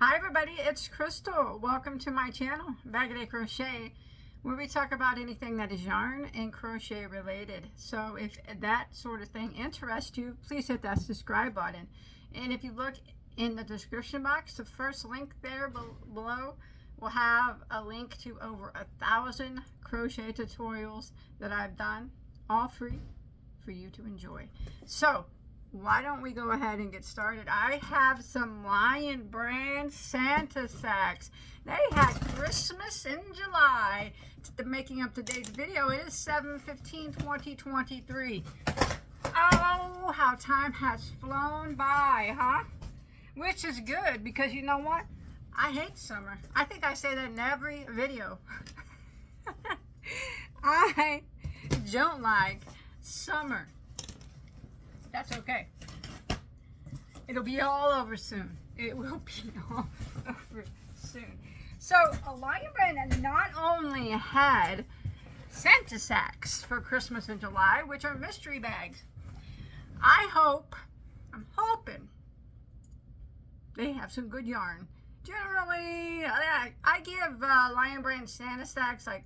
Hi everybody, it's Crystal. Welcome to my channel, Bagoday Crochet, where we talk about anything that is yarn and crochet related. So if that sort of thing interests you, please hit that subscribe button. And if you look in the description box, the first link there below will have a link to over 1,000 crochet tutorials that I've done, all free for you to enjoy. So why don't we go ahead and get started? I have some Lion brand Santa sacks. They had Christmas in July. The making of today's video, it is 7/15/2023. Oh, how time has flown by, huh? Which is good, because you know what? I hate summer. I think I say that in every video. I don't like summer. That's okay. It'll be all over soon. It will be all over soon. So, a Lion brand not only had Santa sacks for Christmas in July, which are mystery bags. I'm hoping they have some good yarn. Generally, I give Lion brand Santa sacks like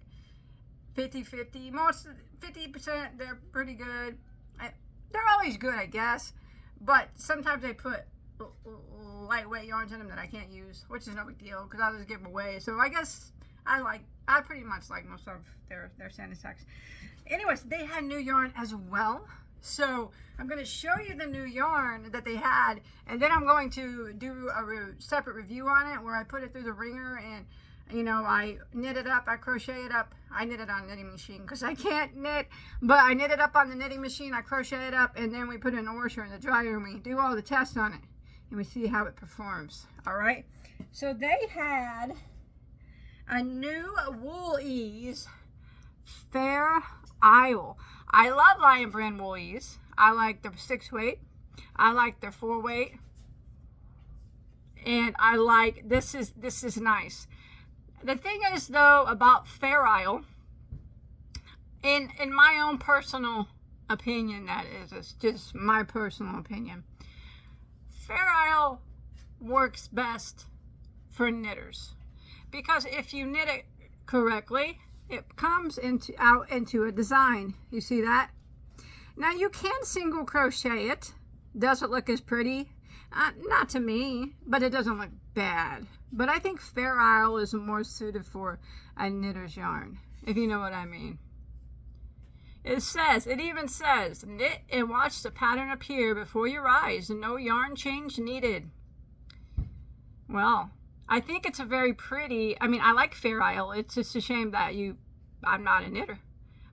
50-50. Most 50%, they're pretty good. They're always good, I guess, but sometimes they put lightweight yarns in them that I can't use, which is no big deal because I'll just give them away. So I guess I pretty much like most of their Santa sacks. Anyways, they had new yarn as well. So I'm going to show you the new yarn that they had, and then I'm going to do a separate review on it where I put it through the wringer and, you know, I knit it up, I crochet it up. I knit it on a knitting machine because I can't knit, but I knit it up on the knitting machine, I crochet it up, and then we put it in the washer in the dryer and we do all the tests on it and we see how it performs. All right, so they had a new Wool-Ease Fair Isle. I love Lion brand Wool-Ease. I like their 6-weight, I like their 4-weight, and I like this is nice. The thing is, though, about Fair Isle, in my own personal opinion, that is, it's just my personal opinion, Fair Isle works best for knitters. Because if you knit it correctly, it comes out into a design. You see that? Now, you can single crochet it. Does it look as pretty? Not to me, but it doesn't look bad. But I think Fair Isle is more suited for a knitter's yarn, if you know what I mean. It even says, knit and watch the pattern appear before your eyes. No yarn change needed. Well, I think it's a very pretty, I mean, I like Fair Isle. It's just a shame that I'm not a knitter.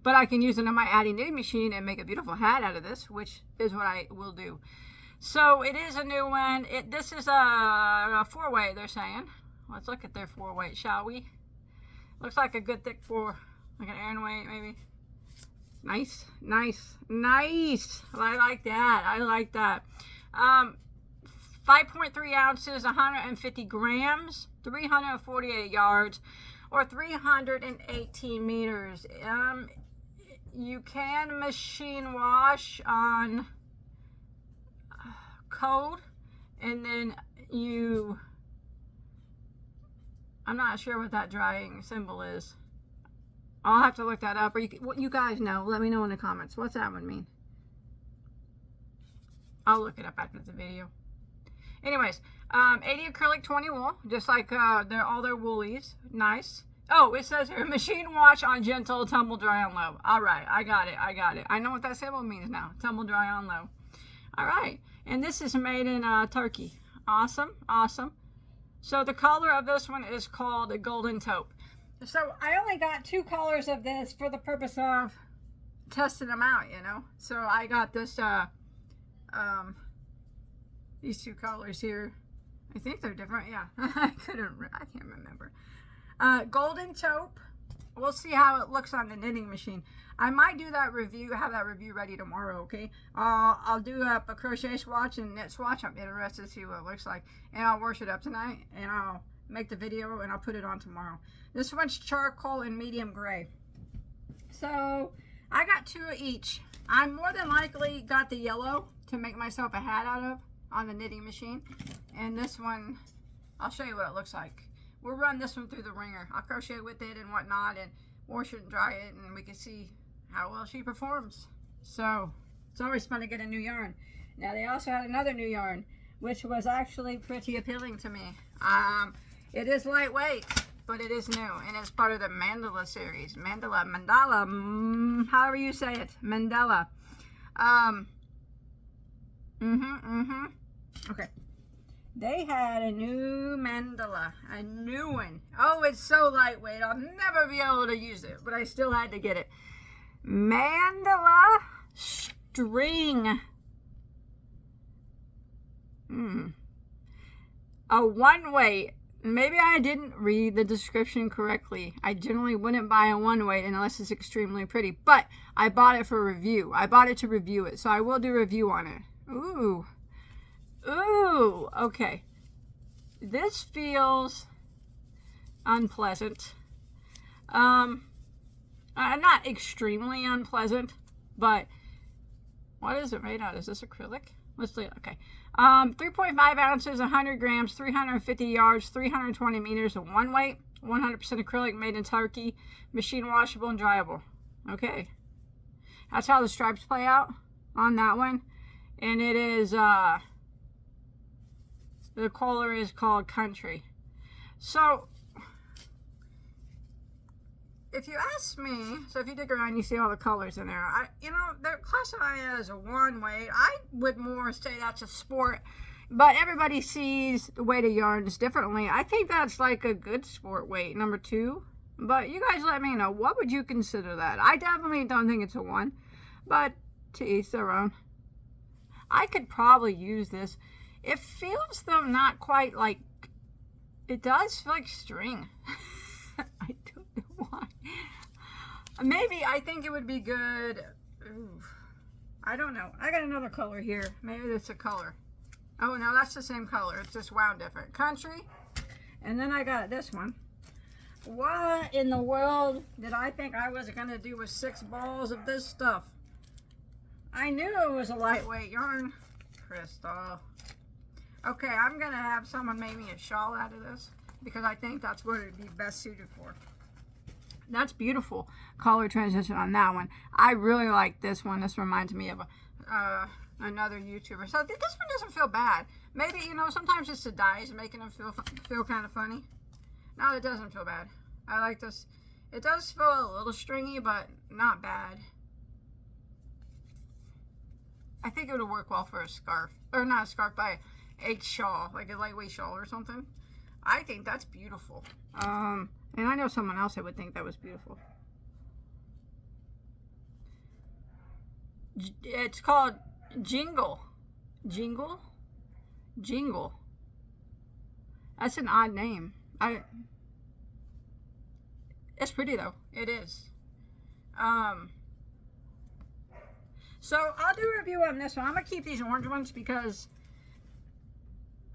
But I can use it on my Addy knitting machine and make a beautiful hat out of this, which is what I will do. So it is a new one. This is a 4-weight, they're saying. Let's look at their 4-weight, shall we? Looks like a good thick 4, like an Aran weight maybe. Nice, nice, nice. I like that. I like that. 5.3 ounces, 150 grams, 348 yards, or 318 meters. You can machine wash on code, and then I'm not sure what that drying symbol is. I'll have to look that up, or you guys know. Let me know in the comments. What's that one mean? I'll look it up after the video. Anyways, 80 acrylic, 20 wool, just like all their Woolies. Nice. Oh, it says here, machine wash on gentle, tumble dry on low. All right, I got it. I know what that symbol means now. Tumble dry on low. All right, and this is made in Turkey. Awesome, awesome. So the color of this one is called a golden taupe. So I only got 2 colors of this for the purpose of testing them out, you know. So I got this, these 2 colors here. I think they're different. Yeah, I can't remember. Golden taupe. We'll see how it looks on the knitting machine. I might do that review, have that review ready tomorrow, okay? I'll do a crochet swatch and knit swatch. I'm interested to see what it looks like. And I'll wash it up tonight, and I'll make the video, and I'll put it on tomorrow. This one's charcoal and medium gray. So I got 2 of each. I more than likely got the yellow to make myself a hat out of on the knitting machine. And this one I'll show you what it looks like. We'll run this one through the wringer. I'll crochet with it and whatnot and wash it and dry it, and we can see how well she performs. So it's always fun to get a new yarn. Now they also had another new yarn, which was actually pretty appealing to me. It is lightweight, but it is new, and it's part of the Mandala series. Mandala, however you say it, Mandala. Okay. They had a new mandala, a new one. Oh, it's so lightweight. I'll never be able to use it, but I still had to get it. Mandala String. A one-weight. Maybe I didn't read the description correctly. I generally wouldn't buy a one-weight unless it's extremely pretty, but I bought it for review. I bought it to review it, so I will do a review on it. Ooh. Ooh, okay. This feels unpleasant. Not extremely unpleasant, but what is it made out of? Is this acrylic? Let's see. Okay. 3.5 ounces, 100 grams, 350 yards, 320 meters of one weight, 100% acrylic, made in Turkey, machine washable and dryable. Okay. That's how the stripes play out on that one. And it is, the color is called Country. So, if you ask me, so if you dig around, you see all the colors in there. They're classified as a one weight. I would more say that's a sport, but everybody sees the weight of yarns differently. I think that's like a good sport weight, number 2. But you guys let me know, what would you consider that? I definitely don't think it's a 1, but to each their own. I could probably use this. It feels, though, not quite like, it does feel like string. I don't know why. Maybe I think it would be good. Ooh, I don't know. I got another color here. Maybe it's a color. Oh, no, that's the same color. It's just wound different. Country. And then I got this one. What in the world did I think I was going to do with 6 balls of this stuff? I knew it was a lightweight yarn. Crystal. Okay, I'm going to have someone make me a shawl out of this, because I think that's what it would be best suited for. That's beautiful color transition on that one. I really like this one. This reminds me of another YouTuber. So this one doesn't feel bad. Maybe, sometimes it's the dyes making them feel kind of funny. No, it doesn't feel bad. I like this. It does feel a little stringy, but not bad. I think it would work well for a scarf. Or not a scarf, but a shawl. Like a lightweight shawl or something. I think that's beautiful. And I know someone else that would think that was beautiful. It's called Jingle. Jingle? Jingle. That's an odd name. It's pretty though. It is. So I'll do a review on this one. I'm going to keep these orange ones because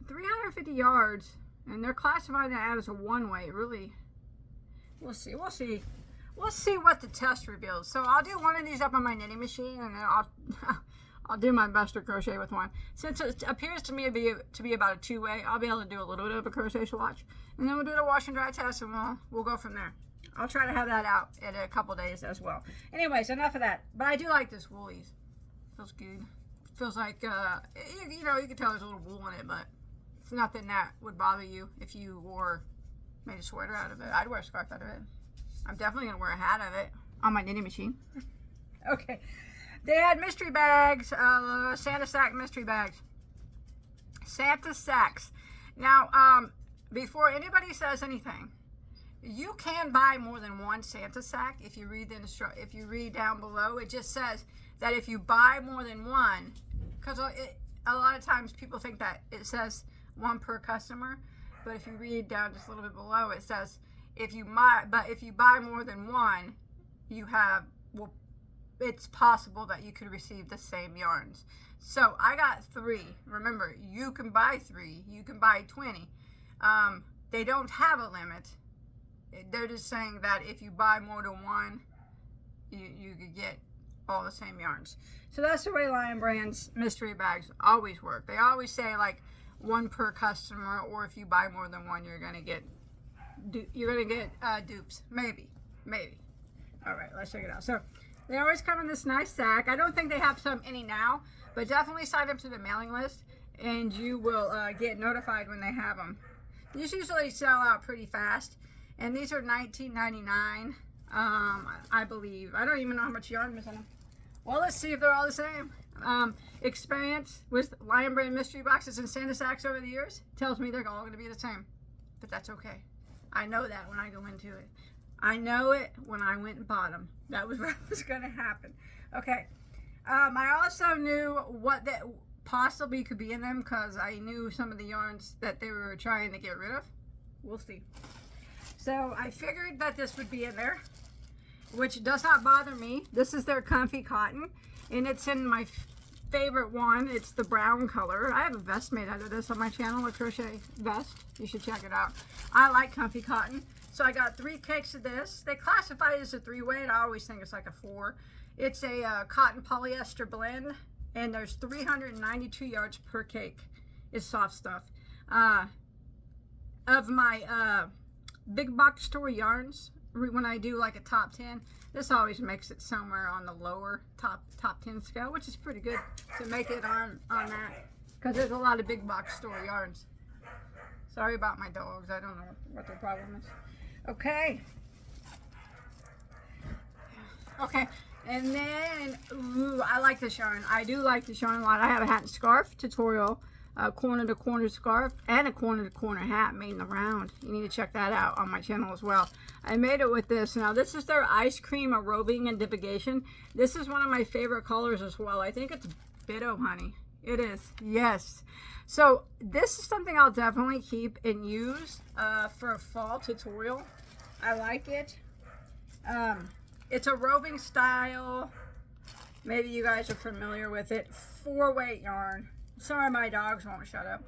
350 yards, and they're classifying that as a one weight. Really, we'll see. We'll see what the test reveals. So I'll do one of these up on my knitting machine, and then I'll do my best to crochet with one. Since it appears to me to be about a 2-way, I'll be able to do a little bit of a crochet swatch, and then we'll do the wash and dry test, and we'll go from there. I'll try to have that out in a couple days as well. Anyways, enough of that. But I do like this woolies. Feels good. Feels like you can tell there's a little wool in it, but it's nothing that would bother you if you made a sweater out of it. I'd wear a scarf out of it. I'm definitely gonna wear a hat out of it on my knitting machine. Okay, they had mystery bags, Santa sack mystery bags. Santa sacks. Now, before anybody says anything, you can buy more than one Santa sack. If you read down below, it just says that if you buy more than one, because a lot of times people think that it says one per customer, but if you read down just a little bit below, it says if you buy more than one, it's possible that you could receive the same yarns. So I got 3. Remember, you can buy 3, you can buy 20. They don't have a limit. They're just saying that if you buy more than one, you could get all the same yarns. So that's the way Lion Brand's mystery bags always work. They always say, like, one per customer, or if you buy more than one, you're gonna get dupes. Maybe. All right, let's check it out. So they always come in this nice sack. I don't think they have any now, but definitely sign up to the mailing list, and you will get notified when they have them. These usually sell out pretty fast, and these are $19.99, I believe. I don't even know how much yarn is in them. Well, let's see if they're all the same. Experience with Lion Brand mystery boxes and Santa sacks over the years tells me they're all going to be the same, but that's okay. I know that when I go into it. I know it when I went and bought them. That was what was going to happen. Okay. I also knew what that possibly could be in them because I knew some of the yarns that they were trying to get rid of. We'll see. So I figured that this would be in there, which does not bother me. This is their comfy cotton, and it's in my favorite one. It's the brown color. I have a vest made out of this on my channel, a crochet vest. You should check it out. I like comfy cotton. So I got 3 cakes of this. They classify it as a 3-weight. I always think it's like a 4. It's a cotton polyester blend, and there's 392 yards per cake. It's soft stuff. Of my big box store yarns, when I do like a top 10, this always makes it somewhere on the lower top 10 scale, which is pretty good to make it on that, because there's a lot of big box store yarns. Sorry about my dogs. I don't know what their problem is. Okay. And then, ooh, I like this yarn. I do like this yarn a lot. I have a hat and scarf tutorial, a corner-to-corner scarf, and a corner-to-corner hat made in the round. You need to check that out on my channel as well. I made it with this. Now, this is their ice cream roving and divigation. This is one of my favorite colors as well. I think it's Bitto, honey. It is. Yes. So, this is something I'll definitely keep and use for a fall tutorial. I like it. It's a roving style. Maybe you guys are familiar with it. 4-weight yarn. Sorry, my dogs won't shut up.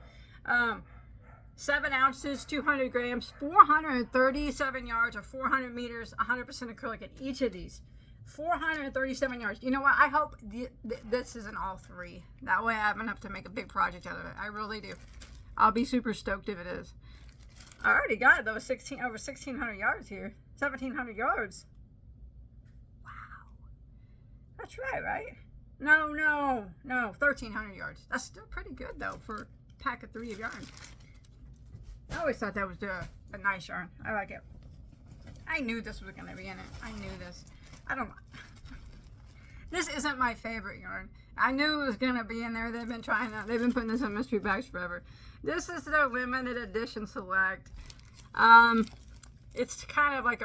7 ounces, 200 grams, 437 yards or 400 meters, 100% acrylic in each of these. 437 yards. You know what? I hope this isn't all 3. That way I have enough to make a big project out of it. I really do. I'll be super stoked if it is. I already got it though. Over 1,600 yards here. 1,700 yards. Wow. That's right? No. 1,300 yards. That's still pretty good though for a pack of 3 of yarn. I always thought that was a nice yarn. I like it. I knew this was going to be in it. I knew this. This isn't my favorite yarn. I knew it was going to be in there. They've been putting this in mystery bags forever. This is their limited edition select. It's kind of like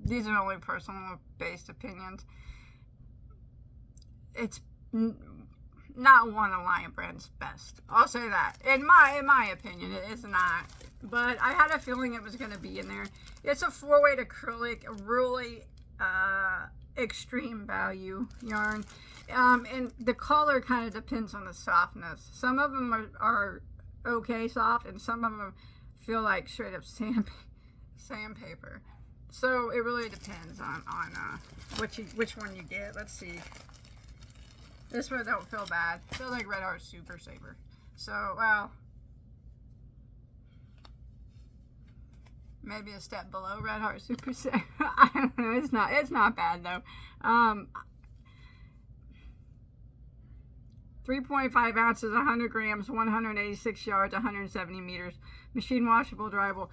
these are only personal based opinions. It's not one of Lion Brand's best. I'll say that. In my opinion, it is not. But I had a feeling it was going to be in there. It's a 4-weight acrylic, really extreme value yarn. And the color kind of depends on the softness. Some of them are okay soft, and some of them feel like straight up sandpaper. So it really depends on which one you get. Let's see. This one don't feel bad. Feel like Red Heart Super Saver. So, well, maybe a step below Red Heart Super Saver. I don't know. It's not bad though. 3.5 ounces, 100 grams, 186 yards, 170 meters. Machine washable, dryable.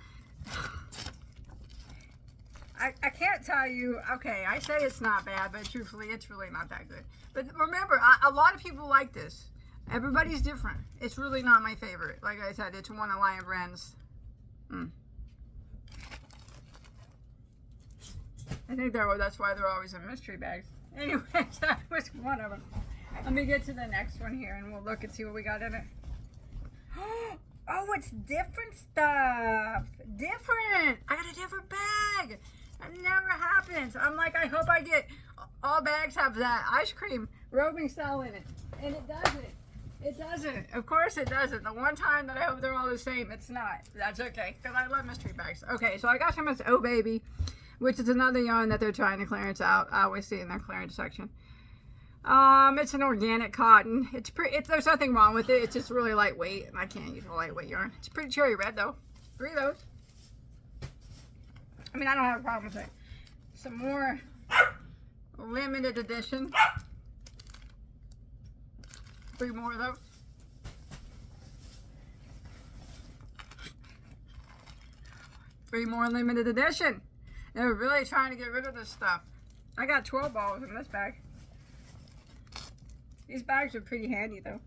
I can't tell you, okay, I say it's not bad, but truthfully, it's really not that good. But remember, a lot of people like this. Everybody's different. It's really not my favorite. Like I said, it's one of Lion Brand's. I think that's why they're always in mystery bags. Anyways, that was one of them. Let me get to the next one here, and we'll look and see what we got in it. Oh, it's different stuff. Different. I got a different bag. That never happens. I'm like, I hope I get all bags have that ice cream roving style in it. And it doesn't. It doesn't. Of course it doesn't. The one time that I hope they're all the same, it's not. That's okay, because I love mystery bags. Okay, so I got some of this Oh Baby, which is another yarn that they're trying to clearance out. I always see it in their clearance section. It's an organic cotton. There's nothing wrong with it. It's just really lightweight, and I can't use a lightweight yarn. It's pretty cherry red though. 3 of those. I mean, I don't have a problem with it. Some more limited edition. 3 more of those. Three more limited edition. They're really trying to get rid of this stuff. I got 12 balls in this bag. These bags are pretty handy though.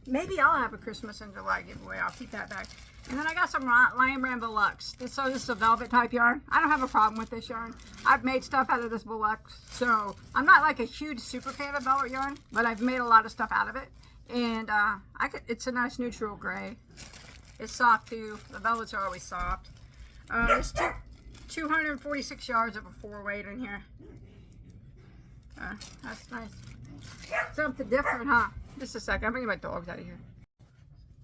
Maybe I'll have a Christmas in July giveaway. I'll keep that bag. And then I got some Lion Brand Deluxe. This is a velvet type yarn. I don't have a problem with this yarn. I've made stuff out of this Deluxe. So I'm not like a huge super fan of velvet yarn, but I've made a lot of stuff out of it. And it's a nice neutral gray. It's soft too. The velvets are always soft. There's 246 yards of a 4-weight in here. That's nice. Something different, huh? Just a second. I'm bringing my dogs out of here.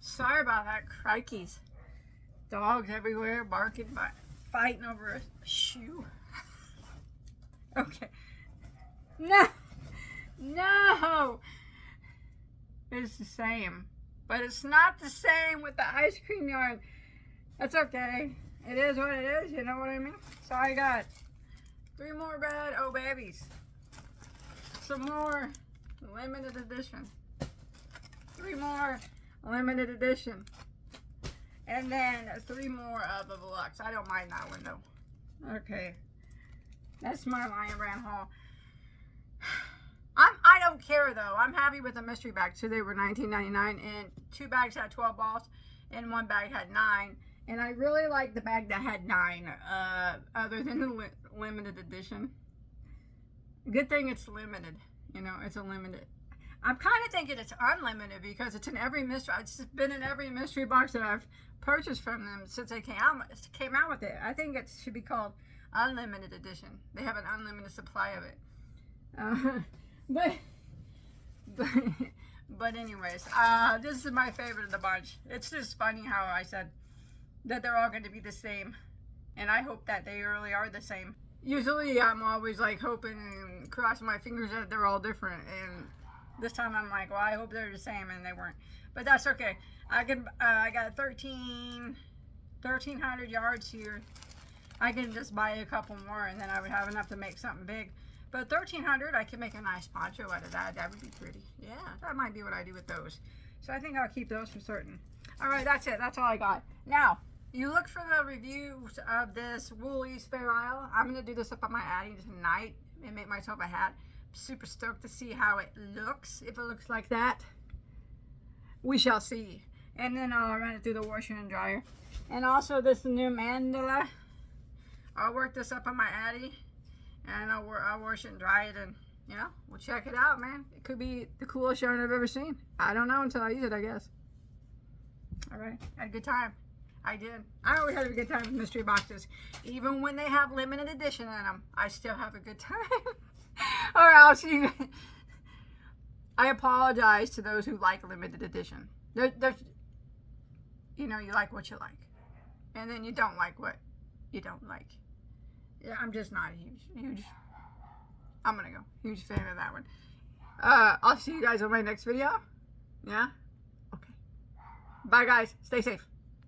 Sorry about that. Crikeys. Dogs everywhere barking, fighting over a shoe. Okay. No! No! It's the same. But it's not the same with the ice cream yarn. That's okay. It is what it is, you know what I mean? So I got 3 more red oh babies. Some more limited edition. 3 more limited edition. And then 3 more of the Deluxe. I don't mind that one though. Okay. That's my Lion Brand haul. I don't care though. I'm happy with the mystery bags. So they were $19.99 and 2 bags had 12 balls and 1 bag had 9. And I really like the bag that had 9, other than the limited edition. Good thing it's limited. You know, it's a limited. I'm kind of thinking it's unlimited because it's in every mystery. It's been in every mystery box that I've purchased from them since they came out with it. I think it should be called unlimited edition. They have an unlimited supply of it. But anyways, this is my favorite of the bunch. It's just funny how I said that they're all going to be the same, and I hope that they really are the same. Usually I'm always like hoping and crossing my fingers that they're all different, and this time I'm like, well, I hope they're the same, and they weren't. But that's okay. I got 1,300 yards here. I can just buy a couple more, and then I would have enough to make something big. But 1,300, I can make a nice poncho out of that. That would be pretty. Yeah, that might be what I do with those. So I think I'll keep those for certain. All right, that's it. That's all I got. Now, you look for the reviews of this Woolies Fair Isle. I'm going to do this up on my Addy tonight and make myself a hat. Super stoked to see how it looks. If it looks like that, we shall see. And then I'll run it through the washer and dryer. And also this new Mandala. I'll work this up on my Addy, and I'll wash it and dry it, and you know, we'll check it out, man. It could be the coolest yarn I've ever seen. I don't know until I use it, I guess. All right, had a good time. I did. I always have a good time with mystery boxes. Even when they have limited edition in them, I still have a good time. All right, I'll see you. I apologize to those who like limited edition. There's, you know, you like what you like. And then you don't like what you don't like. Yeah, I'm just not a huge, I'm going to go, huge fan of that one. I'll see you guys on my next video. Yeah? Okay. Bye, guys. Stay safe.